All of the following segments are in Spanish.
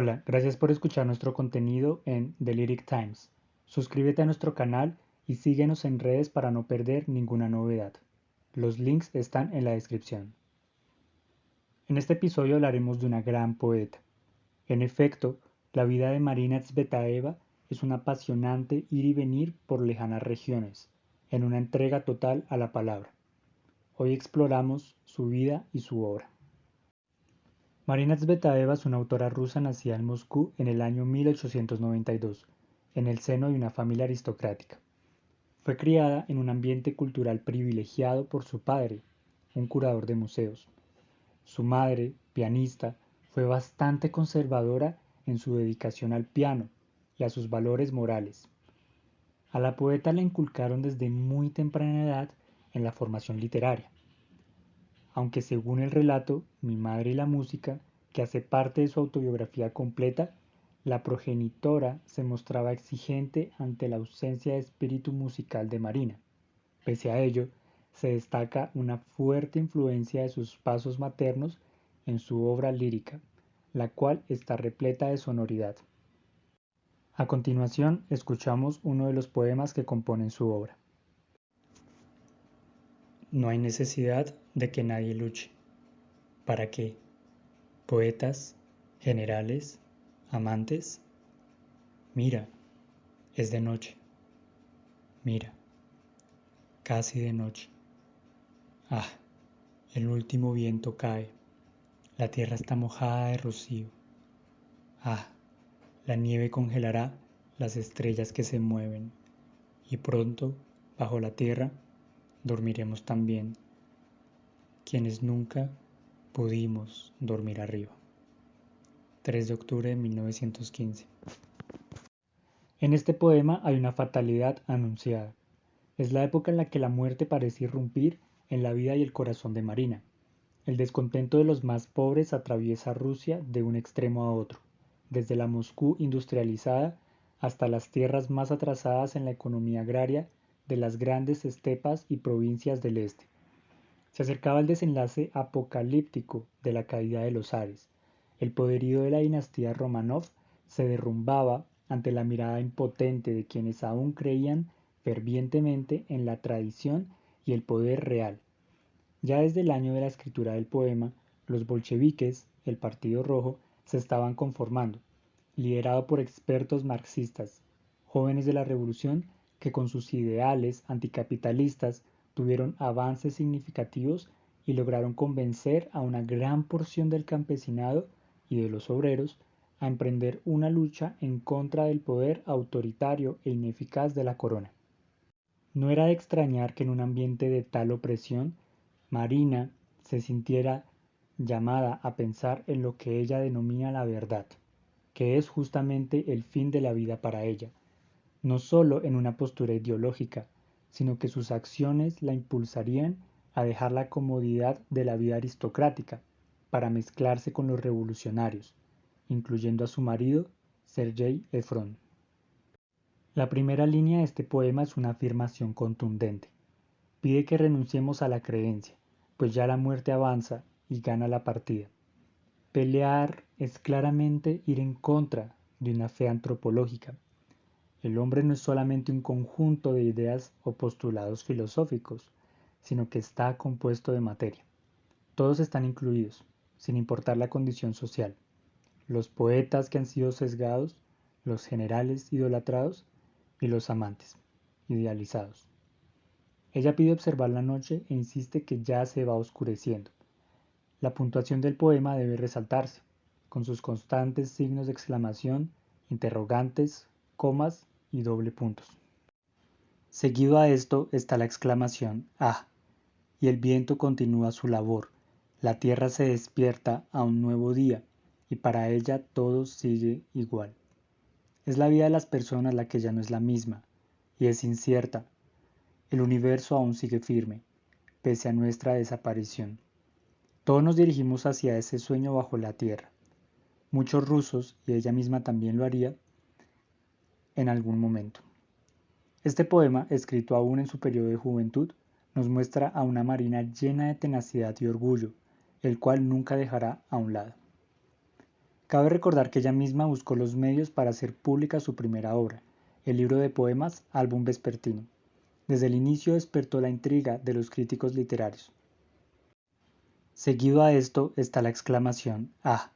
Hola, gracias por escuchar nuestro contenido en The Lyric Times. Suscríbete a nuestro canal y síguenos en redes para no perder ninguna novedad. Los links están en la descripción. En este episodio hablaremos de una gran poeta. En efecto, la vida de Marina Tsvetaeva es un apasionante ir y venir por lejanas regiones, en una entrega total a la palabra. Hoy exploramos su vida y su obra. Marina Tsvetaeva es una autora rusa nacida en Moscú en el año 1892, en el seno de una familia aristocrática. Fue criada en un ambiente cultural privilegiado por su padre, un curador de museos. Su madre, pianista, fue bastante conservadora en su dedicación al piano y a sus valores morales. A la poeta le inculcaron desde muy temprana edad en la formación literaria. Aunque según el relato Mi madre y la música, que hace parte de su autobiografía completa, la progenitora se mostraba exigente ante la ausencia de espíritu musical de Marina. Pese a ello, se destaca una fuerte influencia de sus pasos maternos en su obra lírica, la cual está repleta de sonoridad. A continuación, escuchamos uno de los poemas que componen su obra. No hay necesidad de que nadie luche. ¿Para qué? Poetas, generales, amantes. Mira, es de noche. Mira, casi de noche. Ah, el último viento cae. La tierra está mojada de rocío. Ah, la nieve congelará las estrellas que se mueven. Y pronto, bajo la tierra, dormiremos también, quienes nunca pudimos dormir arriba. 3 de octubre de 1915. En este poema hay una fatalidad anunciada. Es la época en la que la muerte parece irrumpir en la vida y el corazón de Marina. El descontento de los más pobres atraviesa Rusia de un extremo a otro, desde la Moscú industrializada hasta las tierras más atrasadas en la economía agraria de las grandes estepas y provincias del este. Se acercaba el desenlace apocalíptico de la caída de los zares. El poderío de la dinastía Romanov se derrumbaba ante la mirada impotente de quienes aún creían fervientemente en la tradición y el poder real. Ya desde el año de la escritura del poema, los bolcheviques, el Partido Rojo, se estaban conformando, liderado por expertos marxistas, jóvenes de la revolución que con sus ideales anticapitalistas tuvieron avances significativos y lograron convencer a una gran porción del campesinado y de los obreros a emprender una lucha en contra del poder autoritario e ineficaz de la corona. No era de extrañar que en un ambiente de tal opresión, Marina se sintiera llamada a pensar en lo que ella denomina la verdad, que es justamente el fin de la vida para ella, no solo en una postura ideológica, sino que sus acciones la impulsarían a dejar la comodidad de la vida aristocrática para mezclarse con los revolucionarios, incluyendo a su marido, Sergei Efron. La primera línea de este poema es una afirmación contundente. Pide que renunciemos a la creencia, pues ya la muerte avanza y gana la partida. Pelear es claramente ir en contra de una fe antropológica. El hombre no es solamente un conjunto de ideas o postulados filosóficos, sino que está compuesto de materia. Todos están incluidos, sin importar la condición social. Los poetas que han sido sesgados, los generales idolatrados y los amantes, idealizados. Ella pide observar la noche e insiste que ya se va oscureciendo. La puntuación del poema debe resaltarse, con sus constantes signos de exclamación, interrogantes, comas y doble puntos. Seguido a esto está la exclamación ¡Ah! Y el viento continúa su labor. La tierra se despierta a un nuevo día y para ella todo sigue igual. Es la vida de las personas la que ya no es la misma y es incierta. El universo aún sigue firme, pese a nuestra desaparición. Todos nos dirigimos hacia ese sueño bajo la tierra. Muchos rusos, y ella misma también lo haría, en algún momento. Este poema, escrito aún en su periodo de juventud, nos muestra a una Marina llena de tenacidad y orgullo, el cual nunca dejará a un lado. Cabe recordar que ella misma buscó los medios para hacer pública su primera obra, el libro de poemas Álbum Vespertino. Desde el inicio despertó la intriga de los críticos literarios. Seguido a esto está la exclamación «¡Ah!»,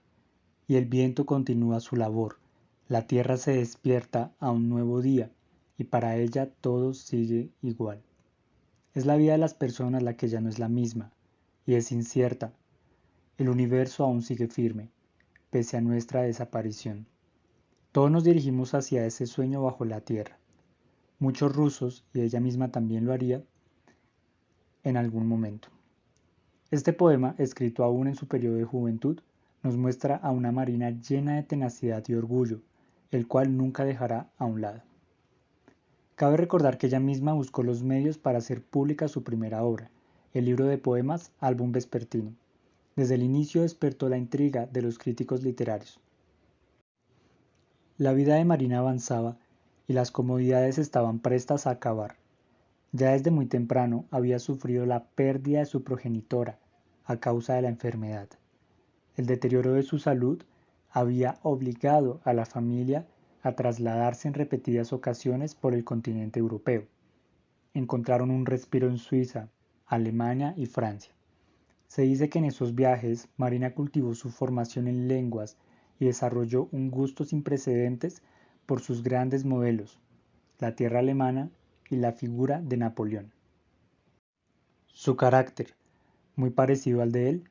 y el viento continúa su labor, la tierra se despierta a un nuevo día, y para ella todo sigue igual. Es la vida de las personas la que ya no es la misma, y es incierta. El universo aún sigue firme, pese a nuestra desaparición. Todos nos dirigimos hacia ese sueño bajo la tierra. Muchos rusos, y ella misma también lo haría, en algún momento. Este poema, escrito aún en su periodo de juventud, nos muestra a una Marina llena de tenacidad y orgullo, el cual nunca dejará a un lado. Cabe recordar que ella misma buscó los medios para hacer pública su primera obra, el libro de poemas Álbum Vespertino. Desde el inicio despertó la intriga de los críticos literarios. La vida de Marina avanzaba y las comodidades estaban prestas a acabar. Ya desde muy temprano había sufrido la pérdida de su progenitora a causa de la enfermedad. El deterioro de su salud había obligado a la familia a trasladarse en repetidas ocasiones por el continente europeo. Encontraron un respiro en Suiza, Alemania y Francia. Se dice que en esos viajes Marina cultivó su formación en lenguas y desarrolló un gusto sin precedentes por sus grandes modelos, la tierra alemana y la figura de Napoleón. Su carácter, muy parecido al de él,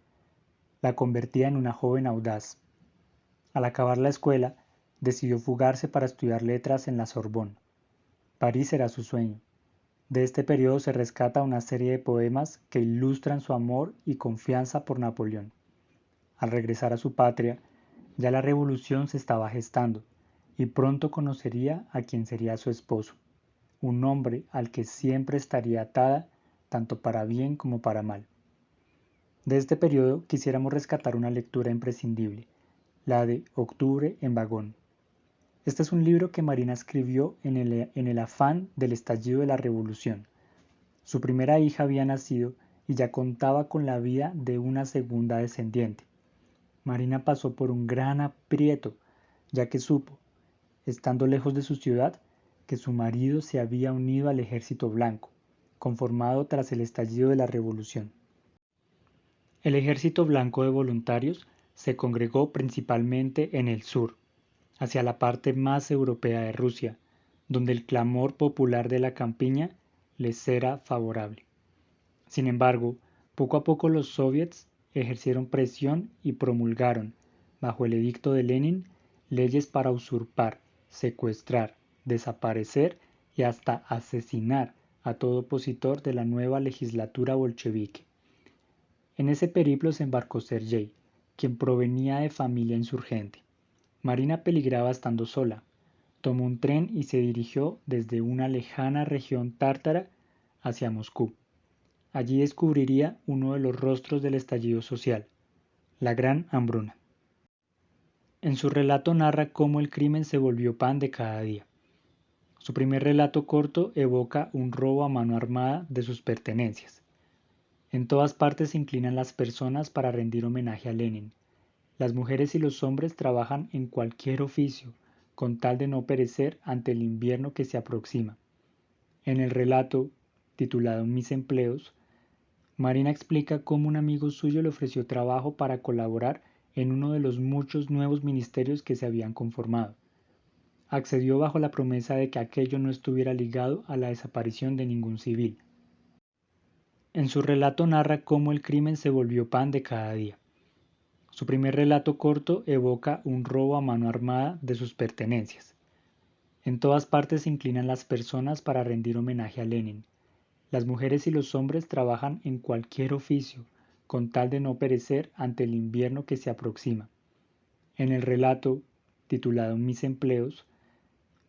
la convertía en una joven audaz. Al acabar la escuela, decidió fugarse para estudiar letras en la Sorbonne. París era su sueño. De este periodo se rescata una serie de poemas que ilustran su amor y confianza por Napoleón. Al regresar a su patria, ya la revolución se estaba gestando, y pronto conocería a quien sería su esposo, un hombre al que siempre estaría atada, tanto para bien como para mal. De este periodo quisiéramos rescatar una lectura imprescindible, la de Octubre en Vagón. Este es un libro que Marina escribió en el afán del estallido de la revolución. Su primera hija había nacido y ya contaba con la vida de una segunda descendiente. Marina pasó por un gran aprieto, ya que supo, estando lejos de su ciudad, que su marido se había unido al ejército blanco, conformado tras el estallido de la revolución. El ejército blanco de voluntarios se congregó principalmente en el sur, hacia la parte más europea de Rusia, donde el clamor popular de la campiña les era favorable. Sin embargo, poco a poco los soviets ejercieron presión y promulgaron, bajo el edicto de Lenin, leyes para usurpar, secuestrar, desaparecer y hasta asesinar a todo opositor de la nueva legislatura bolchevique. En ese periplo se embarcó Sergei, quien provenía de familia insurgente. Marina peligraba estando sola. Tomó un tren y se dirigió desde una lejana región tártara hacia Moscú. Allí descubriría uno de los rostros del estallido social, la Gran Hambruna. En su relato narra cómo el crimen se volvió pan de cada día. Su primer relato corto evoca un robo a mano armada de sus pertenencias. En todas partes se inclinan las personas para rendir homenaje a Lenin. Las mujeres y los hombres trabajan en cualquier oficio, con tal de no perecer ante el invierno que se aproxima. En el relato, titulado Mis empleos, Marina explica cómo un amigo suyo le ofreció trabajo para colaborar en uno de los muchos nuevos ministerios que se habían conformado. Accedió bajo la promesa de que aquello no estuviera ligado a la desaparición de ningún civil. En su relato narra cómo el crimen se volvió pan de cada día. Su primer relato corto evoca un robo a mano armada de sus pertenencias. En todas partes se inclinan las personas para rendir homenaje a Lenin. Las mujeres y los hombres trabajan en cualquier oficio, con tal de no perecer ante el invierno que se aproxima. En el relato, titulado Mis empleos,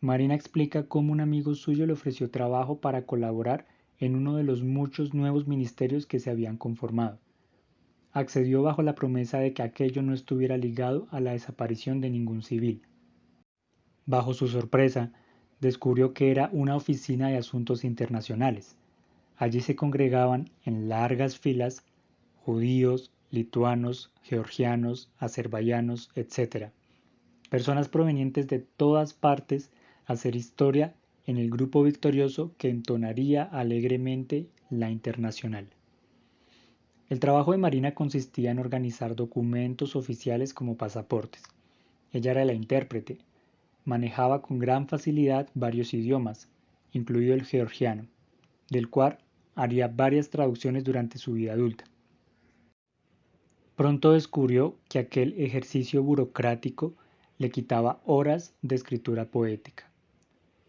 Marina explica cómo un amigo suyo le ofreció trabajo para colaborar en uno de los muchos nuevos ministerios que se habían conformado. Accedió bajo la promesa de que aquello no estuviera ligado a la desaparición de ningún civil. Bajo su sorpresa, descubrió que era una oficina de asuntos internacionales. Allí se congregaban en largas filas judíos, lituanos, georgianos, azerbaiyanos, etc., personas provenientes de todas partes a hacer historia en el grupo victorioso que entonaría alegremente la Internacional. El trabajo de Marina consistía en organizar documentos oficiales como pasaportes. Ella era la intérprete, manejaba con gran facilidad varios idiomas, incluido el georgiano, del cual haría varias traducciones durante su vida adulta. Pronto descubrió que aquel ejercicio burocrático le quitaba horas de escritura poética.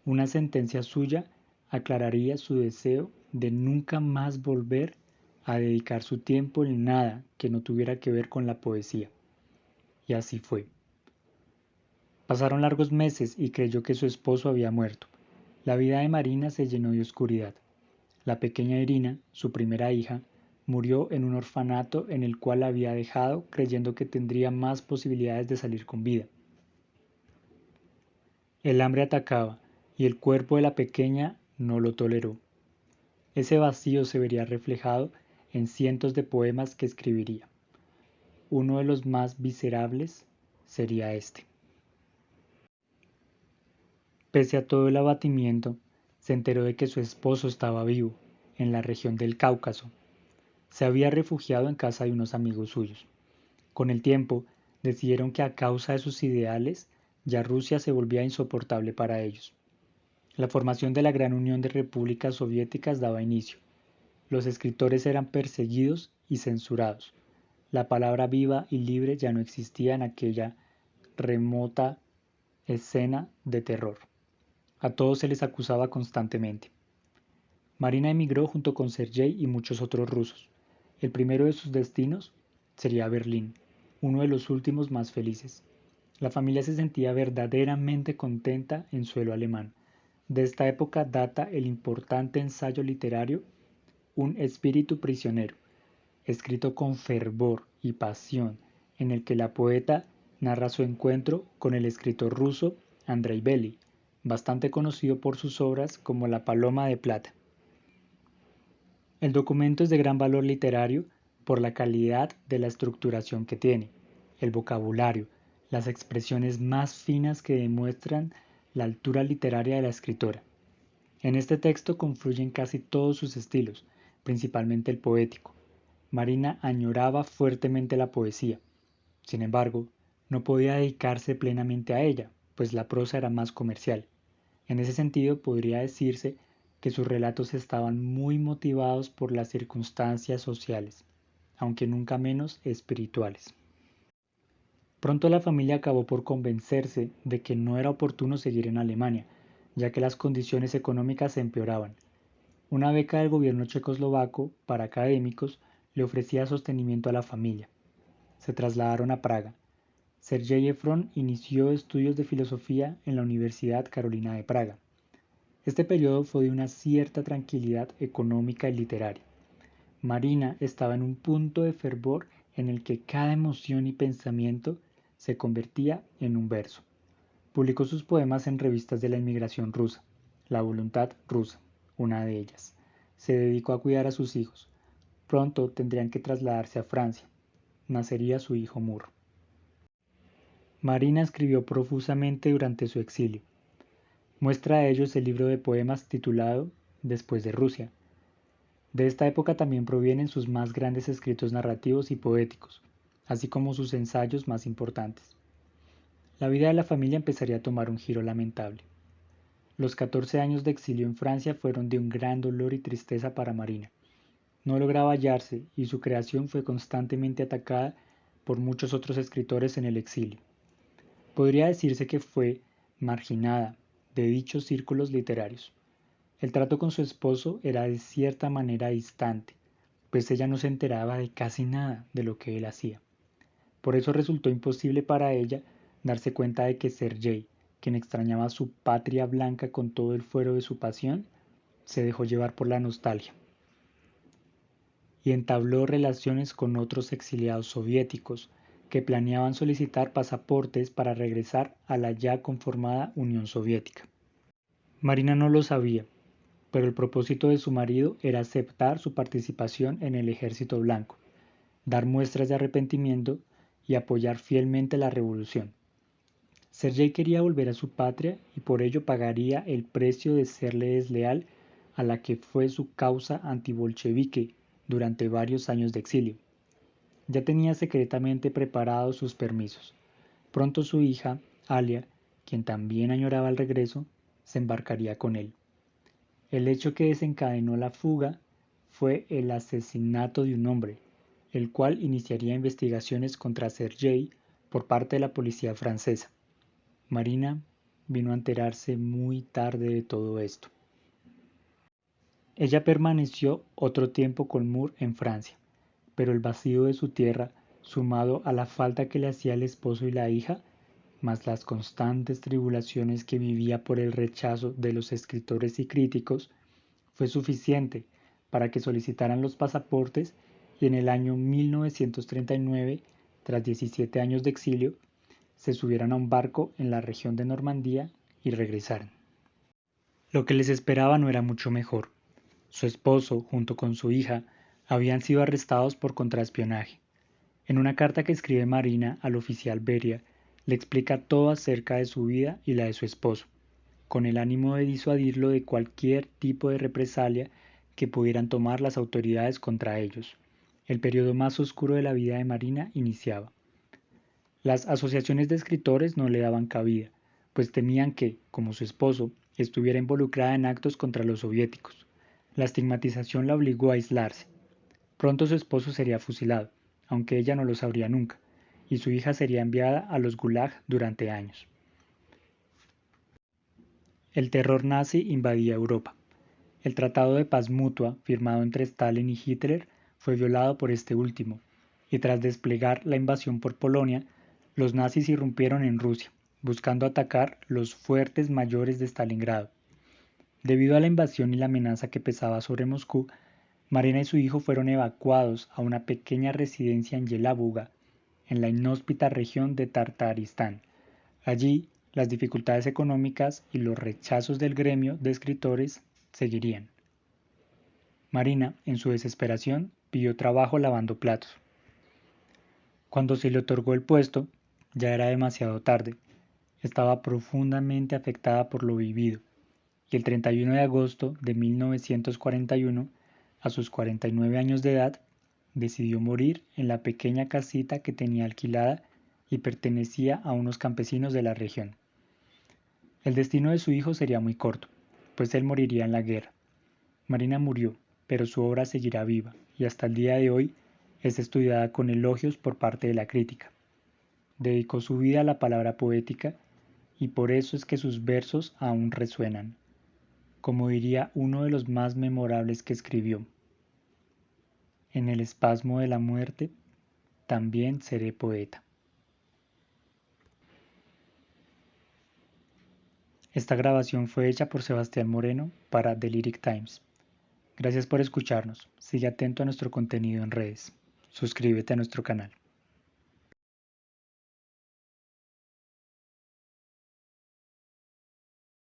Una sentencia suya aclararía su deseo de nunca más volver a dedicar su tiempo en nada que no tuviera que ver con la poesía. Y así fue. Pasaron largos meses y creyó que su esposo había muerto. La vida de Marina se llenó de oscuridad. La pequeña Irina, su primera hija, murió en un orfanato en el cual la había dejado creyendo que tendría más posibilidades de salir con vida. El hambre atacaba y el cuerpo de la pequeña no lo toleró. Ese vacío se vería reflejado en cientos de poemas que escribiría. Uno de los más miserables sería este. Pese a todo el abatimiento, se enteró de que su esposo estaba vivo, en la región del Cáucaso. Se había refugiado en casa de unos amigos suyos. Con el tiempo, decidieron que a causa de sus ideales, ya Rusia se volvía insoportable para ellos. La formación de la Gran Unión de Repúblicas Soviéticas daba inicio. Los escritores eran perseguidos y censurados. La palabra viva y libre ya no existía en aquella remota escena de terror. A todos se les acusaba constantemente. Marina emigró junto con Sergei y muchos otros rusos. El primero de sus destinos sería Berlín, uno de los últimos más felices. La familia se sentía verdaderamente contenta en suelo alemán. De esta época data el importante ensayo literario Un espíritu prisionero, escrito con fervor y pasión, en el que la poeta narra su encuentro con el escritor ruso Andrei Bely, bastante conocido por sus obras como La Paloma de Plata. El documento es de gran valor literario por la calidad de la estructuración que tiene, el vocabulario, las expresiones más finas que demuestran la altura literaria de la escritora. En este texto confluyen casi todos sus estilos, principalmente el poético. Marina añoraba fuertemente la poesía. Sin embargo, no podía dedicarse plenamente a ella, pues la prosa era más comercial. En ese sentido, podría decirse que sus relatos estaban muy motivados por las circunstancias sociales, aunque nunca menos espirituales. Pronto la familia acabó por convencerse de que no era oportuno seguir en Alemania, ya que las condiciones económicas se empeoraban. Una beca del gobierno checoslovaco para académicos le ofrecía sostenimiento a la familia. Se trasladaron a Praga. Sergei Efron inició estudios de filosofía en la Universidad Carolina de Praga. Este periodo fue de una cierta tranquilidad económica y literaria. Marina estaba en un punto de fervor en el que cada emoción y pensamiento se convertía en un verso. Publicó sus poemas en revistas de la inmigración rusa, La Voluntad Rusa, una de ellas. Se dedicó a cuidar a sus hijos. Pronto tendrían que trasladarse a Francia. Nacería su hijo Murro. Marina escribió profusamente durante su exilio. Muestra de ellos el libro de poemas titulado Después de Rusia. De esta época también provienen sus más grandes escritos narrativos y poéticos, así como sus ensayos más importantes. La vida de la familia empezaría a tomar un giro lamentable. Los 14 años de exilio en Francia fueron de un gran dolor y tristeza para Marina. No lograba hallarse y su creación fue constantemente atacada por muchos otros escritores en el exilio. Podría decirse que fue marginada de dichos círculos literarios. El trato con su esposo era de cierta manera distante, pues ella no se enteraba de casi nada de lo que él hacía. Por eso resultó imposible para ella darse cuenta de que Sergei, quien extrañaba su patria blanca con todo el fuero de su pasión, se dejó llevar por la nostalgia y entabló relaciones con otros exiliados soviéticos que planeaban solicitar pasaportes para regresar a la ya conformada Unión Soviética. Marina no lo sabía, pero el propósito de su marido era aceptar su participación en el Ejército Blanco, dar muestras de arrepentimiento y apoyar fielmente la revolución. Sergei quería volver a su patria y por ello pagaría el precio de serle desleal a la que fue su causa antibolchevique durante varios años de exilio. Ya tenía secretamente preparados sus permisos. Pronto su hija, Alia, quien también añoraba el regreso, se embarcaría con él. El hecho que desencadenó la fuga fue el asesinato de un hombre, el cual iniciaría investigaciones contra Sergei por parte de la policía francesa. Marina vino a enterarse muy tarde de todo esto. Ella permaneció otro tiempo con Moore en Francia, pero el vacío de su tierra, sumado a la falta que le hacía el esposo y la hija, más las constantes tribulaciones que vivía por el rechazo de los escritores y críticos, fue suficiente para que solicitaran los pasaportes y en el año 1939, tras 17 años de exilio, se subieran a un barco en la región de Normandía y regresaran. Lo que les esperaba no era mucho mejor. Su esposo, junto con su hija, habían sido arrestados por contraespionaje. En una carta que escribe Marina al oficial Beria, le explica todo acerca de su vida y la de su esposo, con el ánimo de disuadirlo de cualquier tipo de represalia que pudieran tomar las autoridades contra ellos. El periodo más oscuro de la vida de Marina iniciaba. Las asociaciones de escritores no le daban cabida, pues temían que, como su esposo, estuviera involucrada en actos contra los soviéticos. La estigmatización la obligó a aislarse. Pronto su esposo sería fusilado, aunque ella no lo sabría nunca, y su hija sería enviada a los Gulag durante años. El terror nazi invadía Europa. El Tratado de Paz Mutua, firmado entre Stalin y Hitler, fue violado por este último, y tras desplegar la invasión por Polonia, los nazis irrumpieron en Rusia, buscando atacar los fuertes mayores de Stalingrado. Debido a la invasión y la amenaza que pesaba sobre Moscú, Marina y su hijo fueron evacuados a una pequeña residencia en Yelabuga, en la inhóspita región de Tartaristán. Allí, las dificultades económicas y los rechazos del gremio de escritores seguirían. Marina, en su desesperación, pidió trabajo lavando platos. Cuando se le otorgó el puesto, ya era demasiado tarde. Estaba profundamente afectada por lo vivido, y el 31 de agosto de 1941, a sus 49 años de edad, decidió morir en la pequeña casita que tenía alquilada y pertenecía a unos campesinos de la región. El destino de su hijo sería muy corto, pues él moriría en la guerra. Marina murió, pero su obra seguirá viva y hasta el día de hoy es estudiada con elogios por parte de la crítica. Dedicó su vida a la palabra poética y por eso es que sus versos aún resuenan. Como diría uno de los más memorables que escribió: en el espasmo de la muerte también seré poeta. Esta grabación fue hecha por Sebastián Moreno para The Lyric Times. Gracias por escucharnos. Sigue atento a nuestro contenido en redes. Suscríbete a nuestro canal.